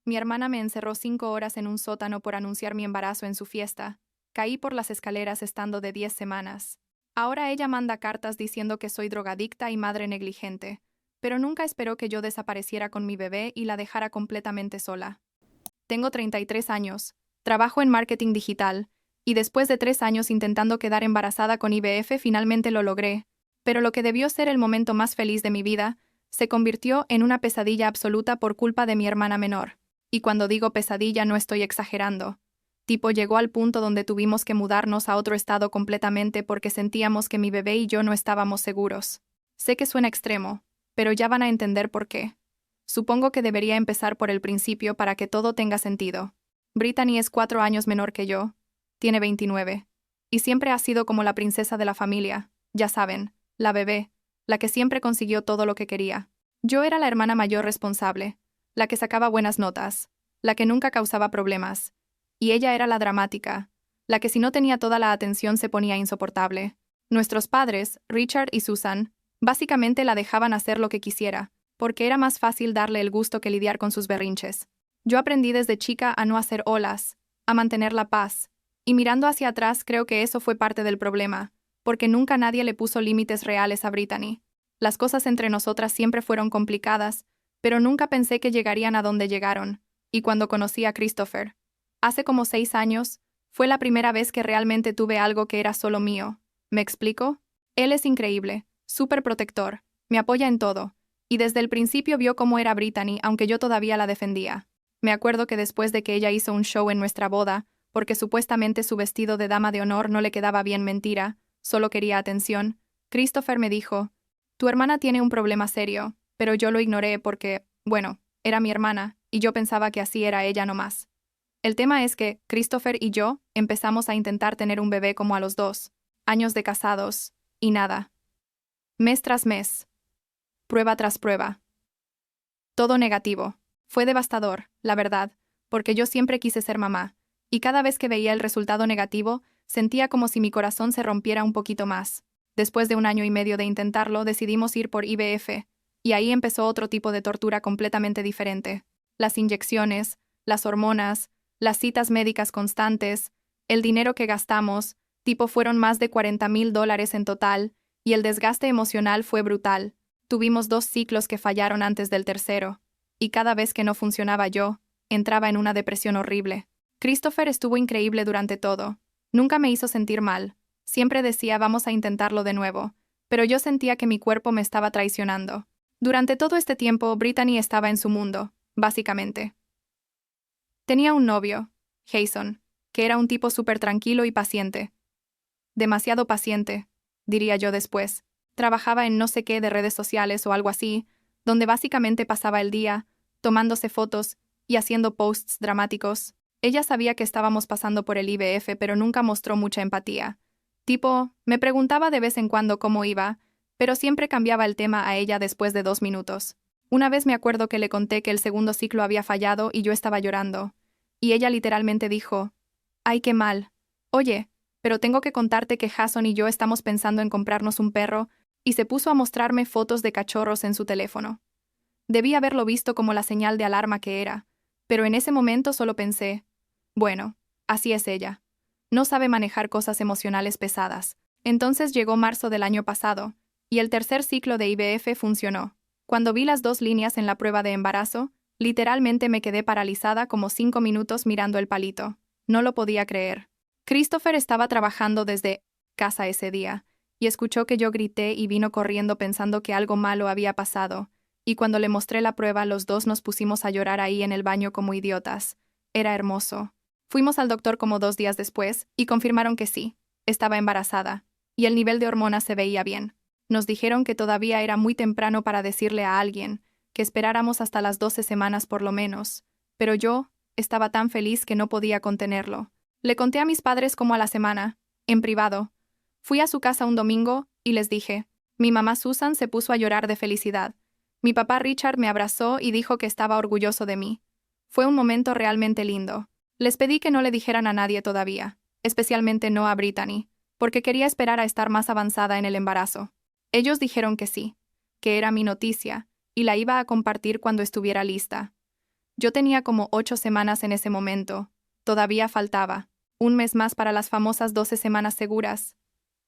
Mi hermana me encerró 5 horas en un sótano por anunciar mi embarazo en su fiesta. Caí por las escaleras estando de 10 semanas. Ahora ella manda cartas diciendo que soy drogadicta y madre negligente, pero nunca esperó que yo desapareciera con mi bebé y la dejara completamente sola. Tengo 33 años, trabajo en marketing digital, y después de 3 años intentando quedar embarazada con IVF finalmente lo logré, pero lo que debió ser el momento más feliz de mi vida, se convirtió en una pesadilla absoluta por culpa de mi hermana menor. Y cuando digo pesadilla no estoy exagerando. Tipo llegó al punto donde tuvimos que mudarnos a otro estado completamente porque sentíamos que mi bebé y yo no estábamos seguros. Sé que suena extremo, pero ya van a entender por qué. Supongo que debería empezar por el principio para que todo tenga sentido. Brittany es 4 años menor que yo. Tiene 29. Y siempre ha sido como la princesa de la familia, ya saben, la bebé, la que siempre consiguió todo lo que quería. Yo era la hermana mayor responsable, la que sacaba buenas notas, la que nunca causaba problemas. Y ella era la dramática, la que si no tenía toda la atención se ponía insoportable. Nuestros padres, Richard y Susan, básicamente la dejaban hacer lo que quisiera, porque era más fácil darle el gusto que lidiar con sus berrinches. Yo aprendí desde chica a no hacer olas, a mantener la paz, y mirando hacia atrás creo que eso fue parte del problema, porque nunca nadie le puso límites reales a Brittany. Las cosas entre nosotras siempre fueron complicadas, pero nunca pensé que llegarían a donde llegaron, y cuando conocí a Christopher, hace como 6 años, fue la primera vez que realmente tuve algo que era solo mío. ¿Me explico? Él es increíble, súper protector, me apoya en todo, y desde el principio vio cómo era Brittany aunque yo todavía la defendía. Me acuerdo que después de que ella hizo un show en nuestra boda, porque supuestamente su vestido de dama de honor no le quedaba bien, mentira, solo quería atención, Christopher me dijo: tu hermana tiene un problema serio, pero yo lo ignoré porque, bueno, era mi hermana, y yo pensaba que así era ella nomás. El tema es que Christopher y yo empezamos a intentar tener un bebé como a los 2 años de casados, y nada. Mes tras mes. Prueba tras prueba. Todo negativo. Fue devastador, la verdad, porque yo siempre quise ser mamá, y cada vez que veía el resultado negativo, sentía como si mi corazón se rompiera un poquito más. Después de 1 año y medio de intentarlo, decidimos ir por IVF, y ahí empezó otro tipo de tortura completamente diferente. Las inyecciones, las hormonas, las citas médicas constantes, el dinero que gastamos, tipo fueron más de $40,000 en total, y el desgaste emocional fue brutal. Tuvimos 2 ciclos que fallaron antes del tercero, y cada vez que no funcionaba yo, entraba en una depresión horrible. Christopher estuvo increíble durante todo. Nunca me hizo sentir mal. Siempre decía vamos a intentarlo de nuevo, pero yo sentía que mi cuerpo me estaba traicionando. Durante todo este tiempo, Brittany estaba en su mundo, básicamente. Tenía un novio, Jason, que era un tipo súper tranquilo y paciente. Demasiado paciente, diría yo después. Trabajaba en no sé qué de redes sociales o algo así, donde básicamente pasaba el día, tomándose fotos y haciendo posts dramáticos. Ella sabía que estábamos pasando por el IVF, pero nunca mostró mucha empatía. Tipo, me preguntaba de vez en cuando cómo iba, pero siempre cambiaba el tema a ella después de 2 minutos. Una vez me acuerdo que le conté que el segundo ciclo había fallado y yo estaba llorando. Y ella literalmente dijo: «Ay, qué mal. Oye, pero tengo que contarte que Jason y yo estamos pensando en comprarnos un perro», y se puso a mostrarme fotos de cachorros en su teléfono. Debí haberlo visto como la señal de alarma que era, pero en ese momento solo pensé: bueno, así es ella. No sabe manejar cosas emocionales pesadas. Entonces llegó marzo del año pasado, y el tercer ciclo de IVF funcionó. Cuando vi las 2 líneas en la prueba de embarazo, literalmente me quedé paralizada como 5 minutos mirando el palito. No lo podía creer. Christopher estaba trabajando desde casa ese día, y escuchó que yo grité y vino corriendo pensando que algo malo había pasado, y cuando le mostré la prueba los dos nos pusimos a llorar ahí en el baño como idiotas. Era hermoso. Fuimos al doctor como 2 días después, y confirmaron que sí, estaba embarazada, y el nivel de hormonas se veía bien. Nos dijeron que todavía era muy temprano para decirle a alguien, que esperáramos hasta las 12 semanas por lo menos, pero yo estaba tan feliz que no podía contenerlo. Le conté a mis padres como a la semana, en privado. Fui a su casa un domingo y les dije. Mi mamá Susan se puso a llorar de felicidad. Mi papá Richard me abrazó y dijo que estaba orgulloso de mí. Fue un momento realmente lindo. Les pedí que no le dijeran a nadie todavía, especialmente no a Brittany, porque quería esperar a estar más avanzada en el embarazo. Ellos dijeron que sí, que era mi noticia, y la iba a compartir cuando estuviera lista. Yo tenía como 8 semanas en ese momento. Todavía faltaba. Un mes más para las famosas 12 semanas seguras.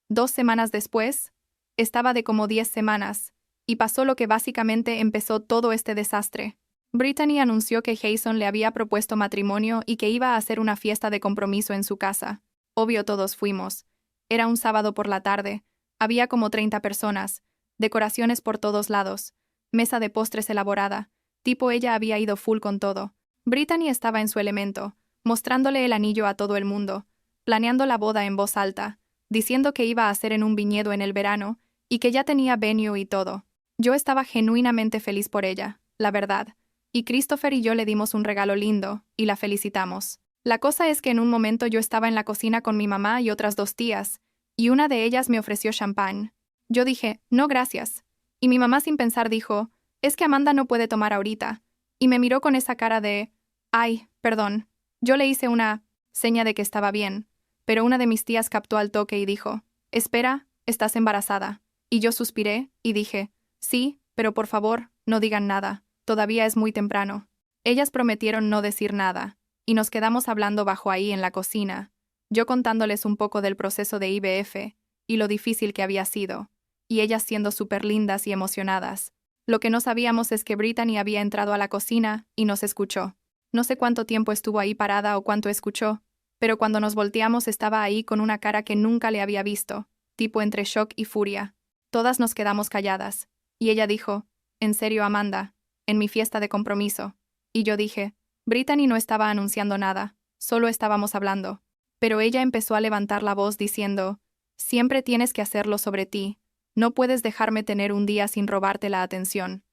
2 semanas después, estaba de como 10 semanas, y pasó lo que básicamente empezó todo este desastre. Brittany anunció que Jason le había propuesto matrimonio y que iba a hacer una fiesta de compromiso en su casa. Obvio todos fuimos. Era un sábado por la tarde. Había como 30 personas. Decoraciones por todos lados. Mesa de postres elaborada. Tipo ella había ido full con todo. Brittany estaba en su elemento, mostrándole el anillo a todo el mundo, planeando la boda en voz alta, diciendo que iba a hacer en un viñedo en el verano y que ya tenía venue y todo. Yo estaba genuinamente feliz por ella, la verdad. Y Christopher y yo le dimos un regalo lindo, y la felicitamos. La cosa es que en un momento yo estaba en la cocina con mi mamá y otras 2 tías, y una de ellas me ofreció champán. Yo dije, no gracias. Y mi mamá sin pensar dijo, es que Amanda no puede tomar ahorita. Y me miró con esa cara de, ay, perdón. Yo le hice una seña de que estaba bien, pero una de mis tías captó al toque y dijo, espera, estás embarazada. Y yo suspiré, y dije, sí, pero por favor, no digan nada. Todavía es muy temprano. Ellas prometieron no decir nada, y nos quedamos hablando bajo ahí en la cocina, yo contándoles un poco del proceso de IVF, y lo difícil que había sido, y ellas siendo súper lindas y emocionadas. Lo que no sabíamos es que Brittany había entrado a la cocina y nos escuchó. No sé cuánto tiempo estuvo ahí parada o cuánto escuchó, pero cuando nos volteamos estaba ahí con una cara que nunca le había visto, tipo entre shock y furia. Todas nos quedamos calladas, y ella dijo, ¿en serio, Amanda? En mi fiesta de compromiso. Y yo dije, Brittany no estaba anunciando nada, solo estábamos hablando. Pero ella empezó a levantar la voz diciendo, siempre tienes que hacerlo sobre ti, no puedes dejarme tener un día sin robarte la atención.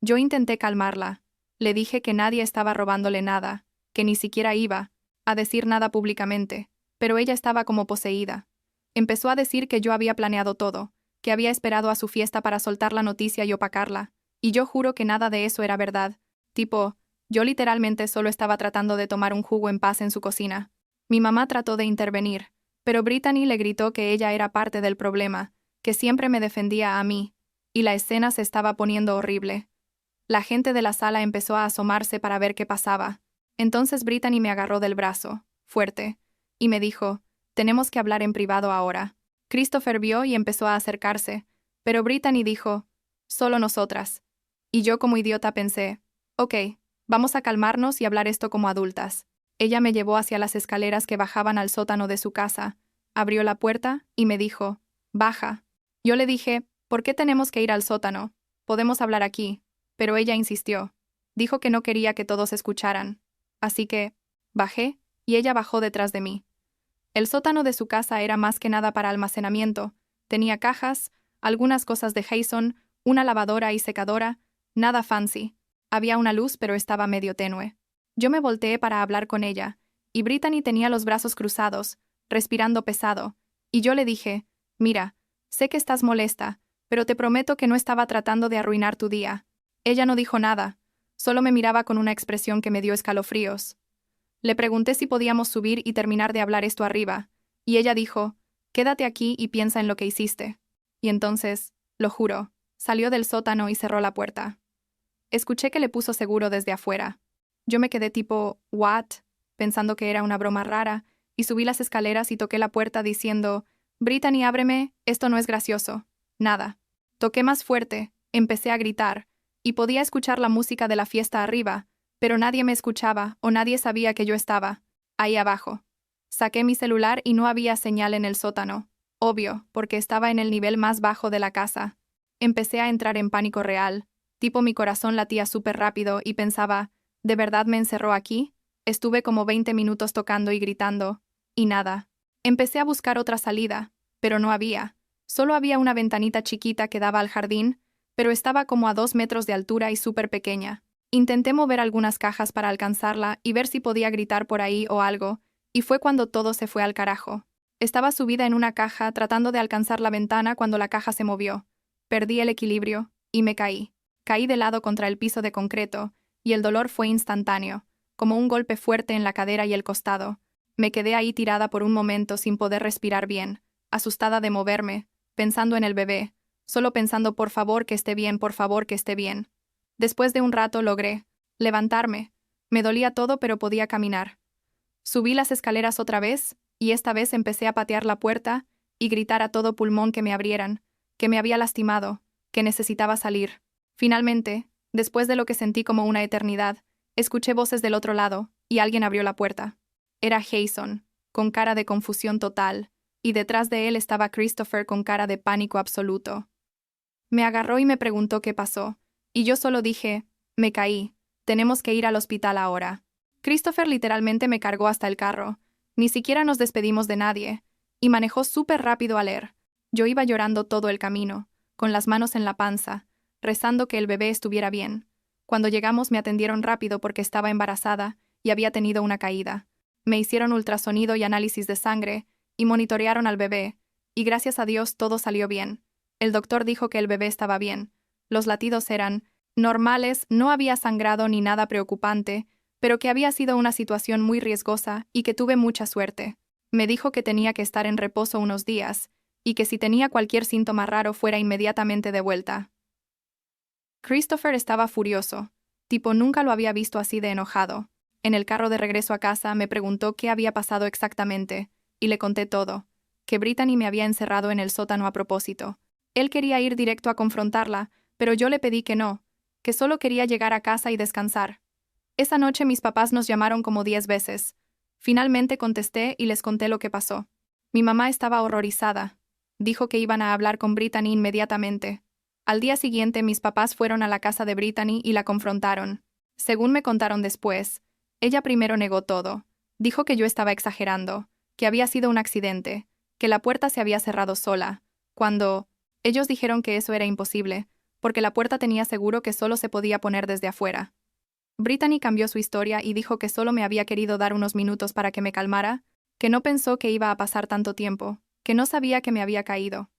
Yo intenté calmarla, le dije que nadie estaba robándole nada, que ni siquiera iba a decir nada públicamente, pero ella estaba como poseída. Empezó a decir que yo había planeado todo, que había esperado a su fiesta para soltar la noticia y opacarla, y yo juro que nada de eso era verdad. Tipo, yo literalmente solo estaba tratando de tomar un jugo en paz en su cocina. Mi mamá trató de intervenir, pero Brittany le gritó que ella era parte del problema, que siempre me defendía a mí, y la escena se estaba poniendo horrible. La gente de la sala empezó a asomarse para ver qué pasaba. Entonces Brittany me agarró del brazo, fuerte, y me dijo, tenemos que hablar en privado ahora. Christopher vio y empezó a acercarse, pero Brittany dijo, solo nosotras. Y yo como idiota pensé, ok, vamos a calmarnos y hablar esto como adultas. Ella me llevó hacia las escaleras que bajaban al sótano de su casa, abrió la puerta y me dijo, baja. Yo le dije, ¿por qué tenemos que ir al sótano? Podemos hablar aquí. Pero ella insistió. Dijo que no quería que todos escucharan. Así que, bajé, y ella bajó detrás de mí. El sótano de su casa era más que nada para almacenamiento. Tenía cajas, algunas cosas de Jason, una lavadora y secadora, nada fancy. Había una luz pero estaba medio tenue. Yo me volteé para hablar con ella, y Brittany tenía los brazos cruzados, respirando pesado, y yo le dije, mira, sé que estás molesta, pero te prometo que no estaba tratando de arruinar tu día. Ella no dijo nada, solo me miraba con una expresión que me dio escalofríos. Le pregunté si podíamos subir y terminar de hablar esto arriba, y ella dijo, quédate aquí y piensa en lo que hiciste. Y entonces, lo juro, salió del sótano y cerró la puerta. Escuché que le puso seguro desde afuera. Yo me quedé tipo, ¿what? Pensando que era una broma rara, y subí las escaleras y toqué la puerta diciendo, Brittany, ábreme, esto no es gracioso. Nada. Toqué más fuerte, empecé a gritar, y podía escuchar la música de la fiesta arriba, pero nadie me escuchaba o nadie sabía que yo estaba ahí abajo. Saqué mi celular y no había señal en el sótano, obvio, porque estaba en el nivel más bajo de la casa. Empecé a entrar en pánico real, tipo mi corazón latía súper rápido y pensaba, ¿de verdad me encerró aquí? Estuve como 20 minutos tocando y gritando, y nada. Empecé a buscar otra salida, pero no había. Solo había una ventanita chiquita que daba al jardín, pero estaba como a 2 metros de altura y súper pequeña. Intenté mover algunas cajas para alcanzarla y ver si podía gritar por ahí o algo, y fue cuando todo se fue al carajo. Estaba subida en una caja tratando de alcanzar la ventana cuando la caja se movió. Perdí el equilibrio, y me caí. Caí de lado contra el piso de concreto, y el dolor fue instantáneo, como un golpe fuerte en la cadera y el costado. Me quedé ahí tirada por un momento sin poder respirar bien, asustada de moverme, pensando en el bebé, solo pensando por favor que esté bien, por favor que esté bien. Después de un rato logré levantarme, Me dolía todo pero podía caminar. Subí las escaleras otra vez, y esta vez empecé a patear la puerta y gritar a todo pulmón que me abrieran, que me había lastimado, que necesitaba salir. Finalmente, después de lo que sentí como una eternidad, escuché voces del otro lado, y alguien abrió la puerta. Era Jason, con cara de confusión total, y detrás de él estaba Christopher con cara de pánico absoluto. Me agarró y me preguntó qué pasó, y yo solo dije, me caí, tenemos que ir al hospital ahora. Christopher literalmente me cargó hasta el carro, ni siquiera nos despedimos de nadie, y manejó súper rápido a leer. Yo iba llorando todo el camino, con las manos en la panza, rezando que el bebé estuviera bien. Cuando llegamos me atendieron rápido porque estaba embarazada y había tenido una caída. Me hicieron ultrasonido y análisis de sangre, y monitorearon al bebé, y gracias a Dios todo salió bien. El doctor dijo que el bebé estaba bien. Los latidos eran normales, no había sangrado ni nada preocupante, pero que había sido una situación muy riesgosa y que tuve mucha suerte. Me dijo que tenía que estar en reposo unos días, y que si tenía cualquier síntoma raro fuera inmediatamente de vuelta. Christopher estaba furioso. Tipo, nunca lo había visto así de enojado. En el carro de regreso a casa me preguntó qué había pasado exactamente, y le conté todo, que Brittany me había encerrado en el sótano a propósito. Él quería ir directo a confrontarla, pero yo le pedí que no, que solo quería llegar a casa y descansar. Esa noche mis papás nos llamaron como 10 veces. Finalmente contesté y les conté lo que pasó. Mi mamá estaba horrorizada. Dijo que iban a hablar con Brittany inmediatamente. Al día siguiente mis papás fueron a la casa de Brittany y la confrontaron. Según me contaron después, ella primero negó todo. Dijo que yo estaba exagerando, que había sido un accidente, que la puerta se había cerrado sola, cuando ellos dijeron que eso era imposible, porque la puerta tenía seguro que solo se podía poner desde afuera. Brittany cambió su historia y dijo que solo me había querido dar unos minutos para que me calmara, que no pensó que iba a pasar tanto tiempo, que no sabía que me había caído.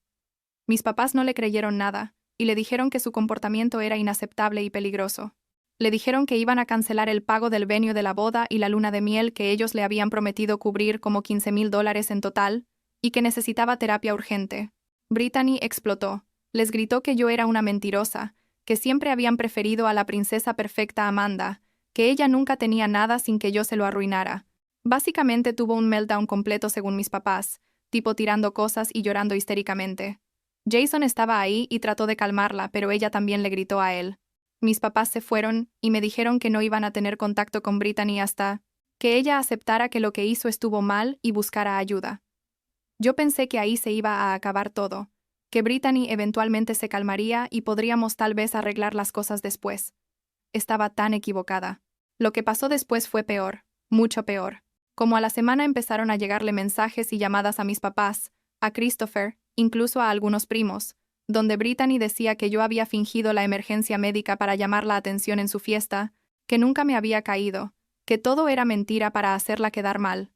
Mis papás no le creyeron nada, y le dijeron que su comportamiento era inaceptable y peligroso. Le dijeron que iban a cancelar el pago del venue de la boda y la luna de miel que ellos le habían prometido cubrir como $15,000 en total, y que necesitaba terapia urgente. Brittany explotó. Les gritó que yo era una mentirosa, que siempre habían preferido a la princesa perfecta Amanda, que ella nunca tenía nada sin que yo se lo arruinara. Básicamente tuvo un meltdown completo según mis papás, tipo tirando cosas y llorando histéricamente. Jason estaba ahí y trató de calmarla, pero ella también le gritó a él. Mis papás se fueron y me dijeron que no iban a tener contacto con Brittany hasta que ella aceptara que lo que hizo estuvo mal y buscara ayuda. Yo pensé que ahí se iba a acabar todo, que Brittany eventualmente se calmaría y podríamos tal vez arreglar las cosas después. Estaba tan equivocada. Lo que pasó después fue peor, mucho peor. Como a la semana empezaron a llegarle mensajes y llamadas a mis papás, a Christopher, incluso a algunos primos, donde Brittany decía que yo había fingido la emergencia médica para llamar la atención en su fiesta, que nunca me había caído, que todo era mentira para hacerla quedar mal.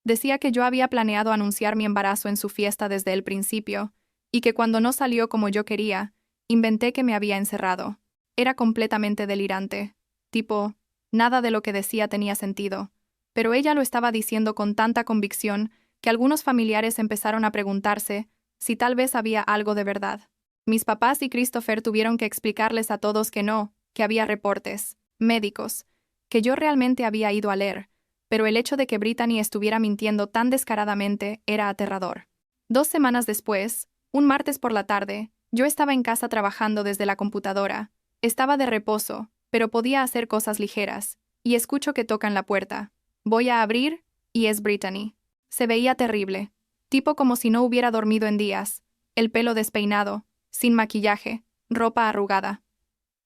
Decía que yo había planeado anunciar mi embarazo en su fiesta desde el principio, y que cuando no salió como yo quería, inventé que me había encerrado. Era completamente delirante. Tipo, nada de lo que decía tenía sentido. Pero ella lo estaba diciendo con tanta convicción que algunos familiares empezaron a preguntarse si tal vez había algo de verdad. Mis papás y Christopher tuvieron que explicarles a todos que no, que había reportes médicos, que yo realmente había ido a leer, pero el hecho de que Brittany estuviera mintiendo tan descaradamente era aterrador. 2 semanas después, un martes por la tarde, yo estaba en casa trabajando desde la computadora. Estaba de reposo, pero podía hacer cosas ligeras, y escucho que tocan la puerta. Voy a abrir, y es Brittany. Se veía terrible, tipo como si no hubiera dormido en días, el pelo despeinado, sin maquillaje, ropa arrugada.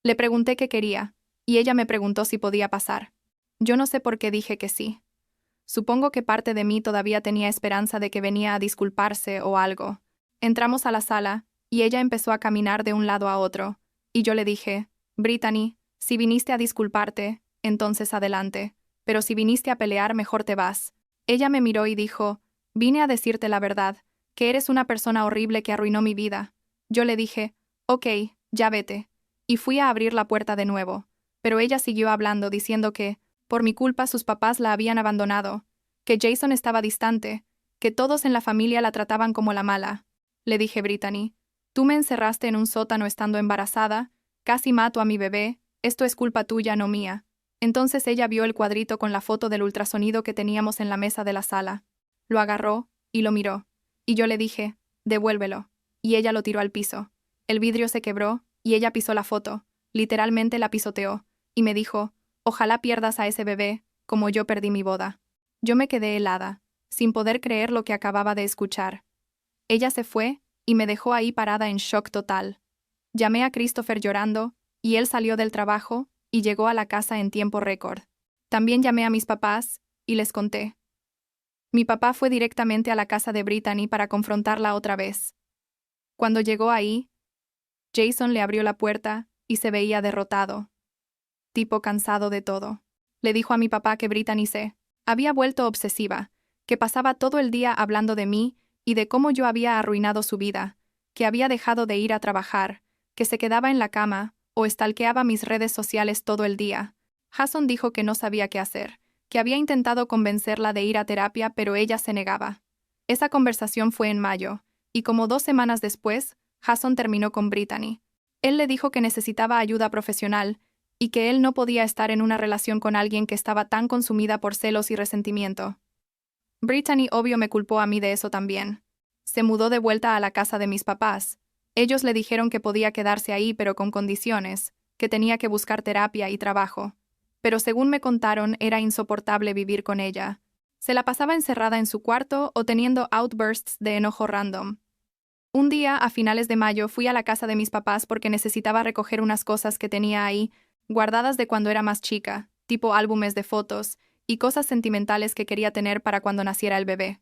Le pregunté qué quería, y ella me preguntó si podía pasar. Yo no sé por qué dije que sí. Supongo que parte de mí todavía tenía esperanza de que venía a disculparse o algo. Entramos a la sala, y ella empezó a caminar de un lado a otro, y yo le dije, Brittany, si viniste a disculparte, entonces adelante, pero si viniste a pelear, mejor te vas. Ella me miró y dijo, vine a decirte la verdad, que eres una persona horrible que arruinó mi vida. Yo le dije, ok, ya vete, y fui a abrir la puerta de nuevo, pero ella siguió hablando diciendo que, por mi culpa sus papás la habían abandonado, que Jason estaba distante, que todos en la familia la trataban como la mala. Le dije, Brittany, tú me encerraste en un sótano estando embarazada, casi mato a mi bebé, esto es culpa tuya, no mía. Entonces ella vio el cuadrito con la foto del ultrasonido que teníamos en la mesa de la sala. Lo agarró y lo miró. Y yo le dije, devuélvelo. Y ella lo tiró al piso. El vidrio se quebró y ella pisó la foto. Literalmente la pisoteó. Y me dijo, ojalá pierdas a ese bebé, como yo perdí mi boda. Yo me quedé helada, sin poder creer lo que acababa de escuchar. Ella se fue y me dejó ahí parada en shock total. Llamé a Christopher llorando, y él salió del trabajo y llegó a la casa en tiempo récord. También llamé a mis papás y les conté. Mi papá fue directamente a la casa de Brittany para confrontarla otra vez. Cuando llegó ahí, Jason le abrió la puerta y se veía derrotado. Tipo cansado de todo. Le dijo a mi papá que Brittany se había vuelto obsesiva, que pasaba todo el día hablando de mí y de cómo yo había arruinado su vida, que había dejado de ir a trabajar, que se quedaba en la cama o stalkeaba mis redes sociales todo el día. Jason dijo que no sabía qué hacer, que había intentado convencerla de ir a terapia pero ella se negaba. Esa conversación fue en mayo, y como 2 semanas después, Jason terminó con Brittany. Él le dijo que necesitaba ayuda profesional y que él no podía estar en una relación con alguien que estaba tan consumida por celos y resentimiento. Brittany obvio me culpó a mí de eso también. Se mudó de vuelta a la casa de mis papás. Ellos le dijeron que podía quedarse ahí pero con condiciones, que tenía que buscar terapia y trabajo. Pero según me contaron, era insoportable vivir con ella. Se la pasaba encerrada en su cuarto o teniendo outbursts de enojo random. Un día, a finales de mayo, fui a la casa de mis papás porque necesitaba recoger unas cosas que tenía ahí, guardadas de cuando era más chica, tipo álbumes de fotos, y cosas sentimentales que quería tener para cuando naciera el bebé.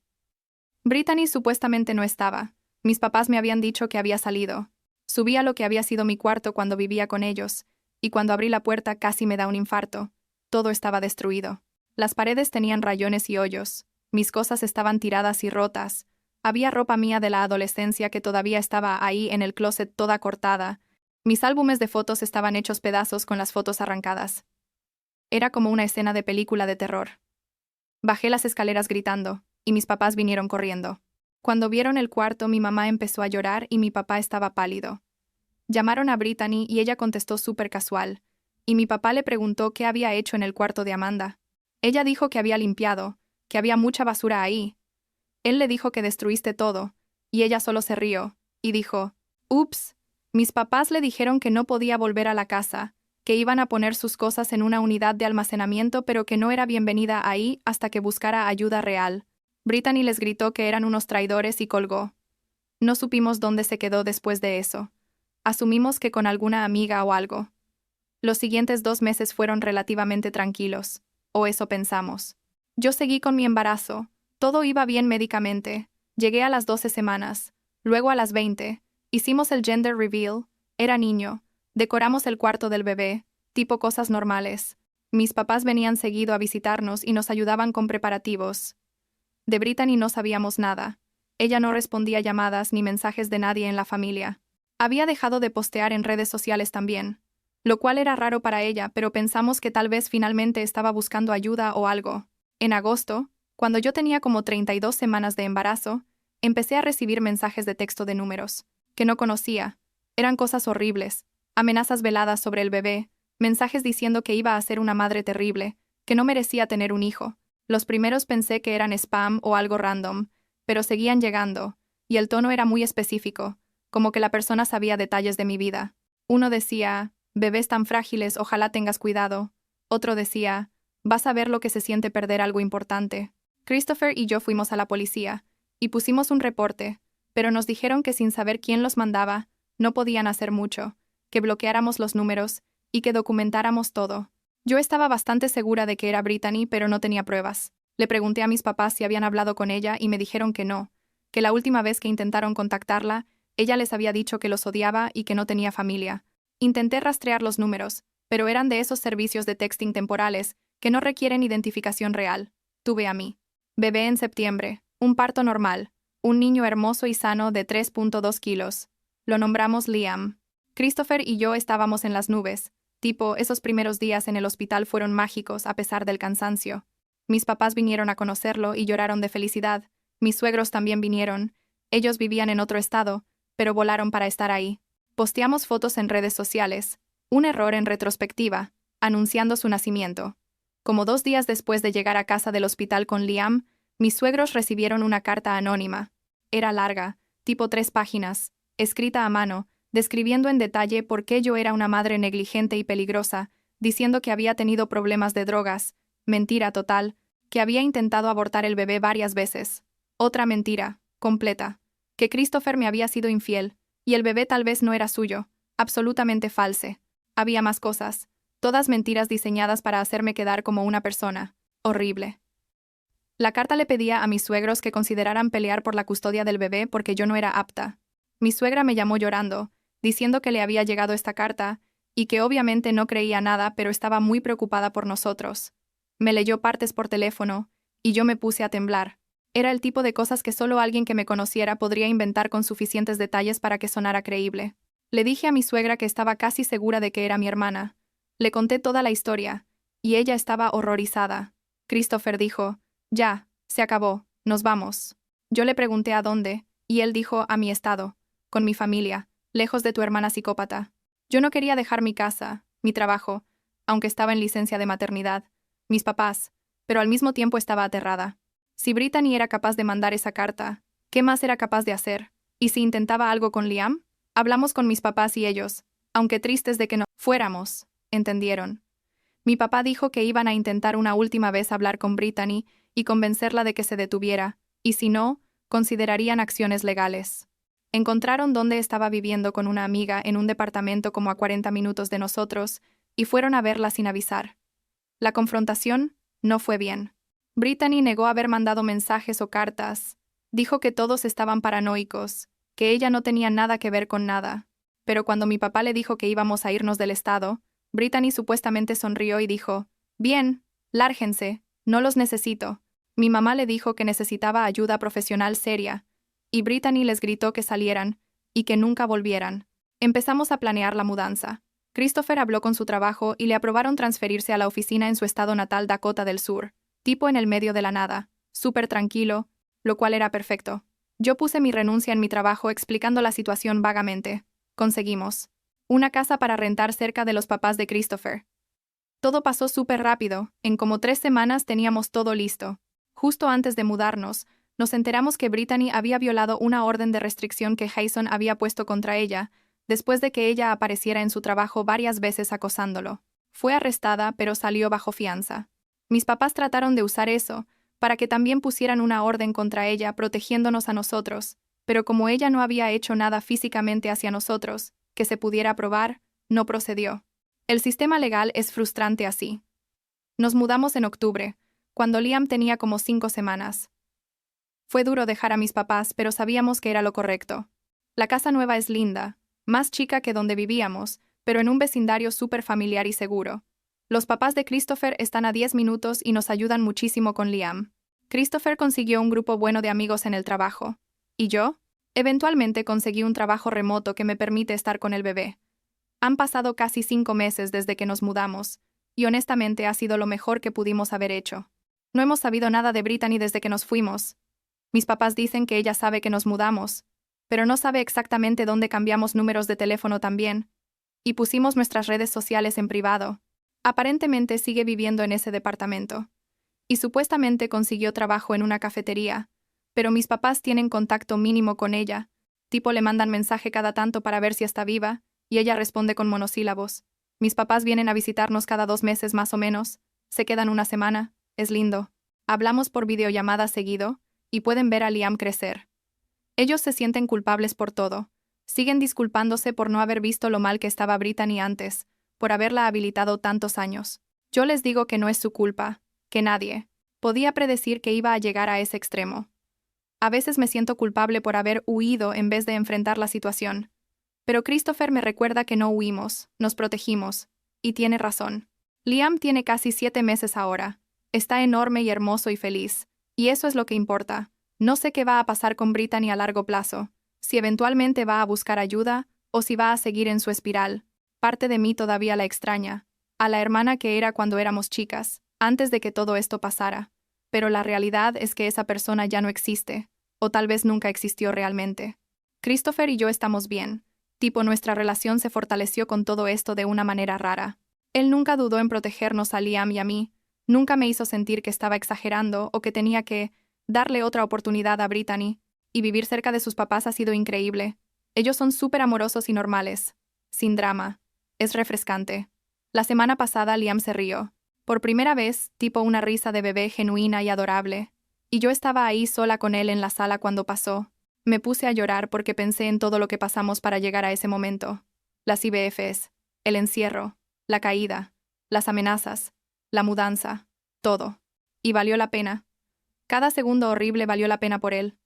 Brittany supuestamente no estaba. Mis papás me habían dicho que había salido. Subí a lo que había sido mi cuarto cuando vivía con ellos, y cuando abrí la puerta casi me da un infarto. Todo estaba destruido. Las paredes tenían rayones y hoyos. Mis cosas estaban tiradas y rotas. Había ropa mía de la adolescencia que todavía estaba ahí en el closet toda cortada. Mis álbumes de fotos estaban hechos pedazos con las fotos arrancadas. Era como una escena de película de terror. Bajé las escaleras gritando, y mis papás vinieron corriendo. Cuando vieron el cuarto, mi mamá empezó a llorar y mi papá estaba pálido. Llamaron a Brittany y ella contestó súper casual, y mi papá le preguntó qué había hecho en el cuarto de Amanda. Ella dijo que había limpiado, que había mucha basura ahí. Él le dijo que destruiste todo, y ella solo se rió, y dijo, «Ups». Mis papás le dijeron que no podía volver a la casa, que iban a poner sus cosas en una unidad de almacenamiento pero que no era bienvenida ahí hasta que buscara ayuda real. Brittany les gritó que eran unos traidores y colgó. No supimos dónde se quedó después de eso. Asumimos que con alguna amiga o algo. Los siguientes 2 meses fueron relativamente tranquilos, o eso pensamos. Yo seguí con mi embarazo. Todo iba bien médicamente. Llegué a las 12 semanas, luego a las 20. Hicimos el gender reveal. Era niño. Decoramos el cuarto del bebé, tipo cosas normales. Mis papás venían seguido a visitarnos y nos ayudaban con preparativos. De Brittany no sabíamos nada. Ella no respondía llamadas ni mensajes de nadie en la familia. Había dejado de postear en redes sociales también, lo cual era raro para ella, pero pensamos que tal vez finalmente estaba buscando ayuda o algo. En agosto, cuando yo tenía como 32 semanas de embarazo, empecé a recibir mensajes de texto de números, que no conocía. Eran cosas horribles, amenazas veladas sobre el bebé, mensajes diciendo que iba a ser una madre terrible, que no merecía tener un hijo. Los primeros pensé que eran spam o algo random, pero seguían llegando, y el tono era muy específico, como que la persona sabía detalles de mi vida. Uno decía, bebés tan frágiles, ojalá tengas cuidado. Otro decía, vas a ver lo que se siente perder algo importante. Christopher y yo fuimos a la policía, y pusimos un reporte, pero nos dijeron que sin saber quién los mandaba, no podían hacer mucho, que bloqueáramos los números, y que documentáramos todo. Yo estaba bastante segura de que era Brittany, pero no tenía pruebas. Le pregunté a mis papás si habían hablado con ella y me dijeron que no, que la última vez que intentaron contactarla, ella les había dicho que los odiaba y que no tenía familia. Intenté rastrear los números, pero eran de esos servicios de texting temporales que no requieren identificación real. Tuve a mí. Bebé en septiembre, un parto normal, un niño hermoso y sano de 3.2 kilos. Lo nombramos Liam. Christopher y yo estábamos en las nubes. Tipo, esos primeros días en el hospital fueron mágicos a pesar del cansancio. Mis papás vinieron a conocerlo y lloraron de felicidad. Mis suegros también vinieron. Ellos vivían en otro estado, pero volaron para estar ahí. Posteamos fotos en redes sociales. Un error en retrospectiva. anunciando su nacimiento. Como 2 días después de llegar a casa del hospital con Liam, mis suegros recibieron una carta anónima. Era larga, tipo 3 páginas, escrita a mano, describiendo en detalle por qué yo era una madre negligente y peligrosa, diciendo que había tenido problemas de drogas, mentira total, que había intentado abortar el bebé varias veces. Otra mentira, completa, que Christopher me había sido infiel, y el bebé tal vez no era suyo, absolutamente false. Había más cosas, todas mentiras diseñadas para hacerme quedar como una persona horrible. La carta le pedía a mis suegros que consideraran pelear por la custodia del bebé porque yo no era apta. Mi suegra me llamó llorando, diciendo que le había llegado esta carta, y que obviamente no creía nada, pero estaba muy preocupada por nosotros. Me leyó partes por teléfono, y yo me puse a temblar. Era el tipo de cosas que solo alguien que me conociera podría inventar con suficientes detalles para que sonara creíble. Le dije a mi suegra que estaba casi segura de que era mi hermana. Le conté toda la historia, y ella estaba horrorizada. Christopher dijo: «Ya, se acabó, nos vamos». Yo le pregunté a dónde, y él dijo: «A mi estado, con mi familia, lejos de tu hermana psicópata». Yo no quería dejar mi casa, mi trabajo, aunque estaba en licencia de maternidad, mis papás, pero al mismo tiempo estaba aterrada. Si Brittany era capaz de mandar esa carta, ¿qué más era capaz de hacer? ¿Y si intentaba algo con Liam? Hablamos con mis papás y ellos, aunque tristes de que no fuéramos, entendieron. Mi papá dijo que iban a intentar una última vez hablar con Brittany y convencerla de que se detuviera, y si no, considerarían acciones legales. Encontraron dónde estaba viviendo con una amiga en un departamento como a 40 minutos de nosotros, y fueron a verla sin avisar. La confrontación no fue bien. Brittany negó haber mandado mensajes o cartas. Dijo que todos estaban paranoicos, que ella no tenía nada que ver con nada. Pero cuando mi papá le dijo que íbamos a irnos del estado, Brittany supuestamente sonrió y dijo: «Bien, lárguense, no los necesito». Mi mamá le dijo que necesitaba ayuda profesional seria, y Brittany les gritó que salieran y que nunca volvieran. Empezamos a planear la mudanza. Christopher habló con su trabajo y le aprobaron transferirse a la oficina en su estado natal, Dakota del Sur, tipo en el medio de la nada, súper tranquilo, lo cual era perfecto. Yo puse mi renuncia en mi trabajo explicando la situación vagamente. Conseguimos una casa para rentar cerca de los papás de Christopher. Todo pasó súper rápido, en como 3 semanas teníamos todo listo. Justo antes de mudarnos, nos enteramos que Brittany había violado una orden de restricción que Jason había puesto contra ella, después de que ella apareciera en su trabajo varias veces acosándolo. Fue arrestada, pero salió bajo fianza. Mis papás trataron de usar eso, para que también pusieran una orden contra ella protegiéndonos a nosotros, pero como ella no había hecho nada físicamente hacia nosotros, que se pudiera probar, no procedió. El sistema legal es frustrante así. Nos mudamos en octubre, cuando Liam tenía como 5 semanas. Fue duro dejar a mis papás, pero sabíamos que era lo correcto. La casa nueva es linda, más chica que donde vivíamos, pero en un vecindario súper familiar y seguro. Los papás de Christopher están a 10 minutos y nos ayudan muchísimo con Liam. Christopher consiguió un grupo bueno de amigos en el trabajo. ¿Y yo? Eventualmente conseguí un trabajo remoto que me permite estar con el bebé. Han pasado casi 5 meses desde que nos mudamos, y honestamente ha sido lo mejor que pudimos haber hecho. No hemos sabido nada de Brittany desde que nos fuimos. Mis papás dicen que ella sabe que nos mudamos, pero no sabe exactamente dónde cambiamos números de teléfono también, y pusimos nuestras redes sociales en privado. Aparentemente sigue viviendo en ese departamento, y supuestamente consiguió trabajo en una cafetería, pero mis papás tienen contacto mínimo con ella, tipo le mandan mensaje cada tanto para ver si está viva, y ella responde con monosílabos. Mis papás vienen a visitarnos cada 2 meses más o menos, se quedan una semana, es lindo. Hablamos por videollamada seguido, y pueden ver a Liam crecer. Ellos se sienten culpables por todo. Siguen disculpándose por no haber visto lo mal que estaba Brittany antes, por haberla habilitado tantos años. Yo les digo que no es su culpa, que nadie podía predecir que iba a llegar a ese extremo. A veces me siento culpable por haber huido en vez de enfrentar la situación. Pero Christopher me recuerda que no huimos, nos protegimos, y tiene razón. Liam tiene casi 7 meses ahora. Está enorme y hermoso y feliz, y eso es lo que importa. No sé qué va a pasar con Brittany a largo plazo, si eventualmente va a buscar ayuda o si va a seguir en su espiral. Parte de mí todavía la extraña, a la hermana que era cuando éramos chicas, antes de que todo esto pasara. Pero la realidad es que esa persona ya no existe, o tal vez nunca existió realmente. Christopher y yo estamos bien, tipo nuestra relación se fortaleció con todo esto de una manera rara. Él nunca dudó en protegernos a Liam y a mí, nunca me hizo sentir que estaba exagerando o que tenía que darle otra oportunidad a Brittany, y vivir cerca de sus papás ha sido increíble. Ellos son súper amorosos y normales, sin drama. Es refrescante. La semana pasada Liam se rió. Por primera vez, tipo una risa de bebé genuina y adorable. Y yo estaba ahí sola con él en la sala cuando pasó. Me puse a llorar porque pensé en todo lo que pasamos para llegar a ese momento. Las IVFs, el encierro, la caída, las amenazas, la mudanza, todo. Y valió la pena. Cada segundo horrible valió la pena por él.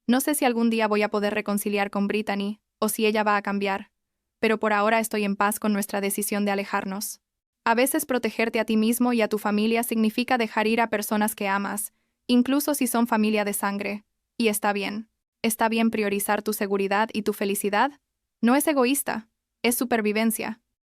No sé si algún día voy a poder reconciliar con Brittany o si ella va a cambiar, pero por ahora estoy en paz con nuestra decisión de alejarnos. A veces protegerte a ti mismo y a tu familia significa dejar ir a personas que amas, incluso si son familia de sangre. Y está bien. Está bien priorizar tu seguridad y tu felicidad. No es egoísta, es supervivencia.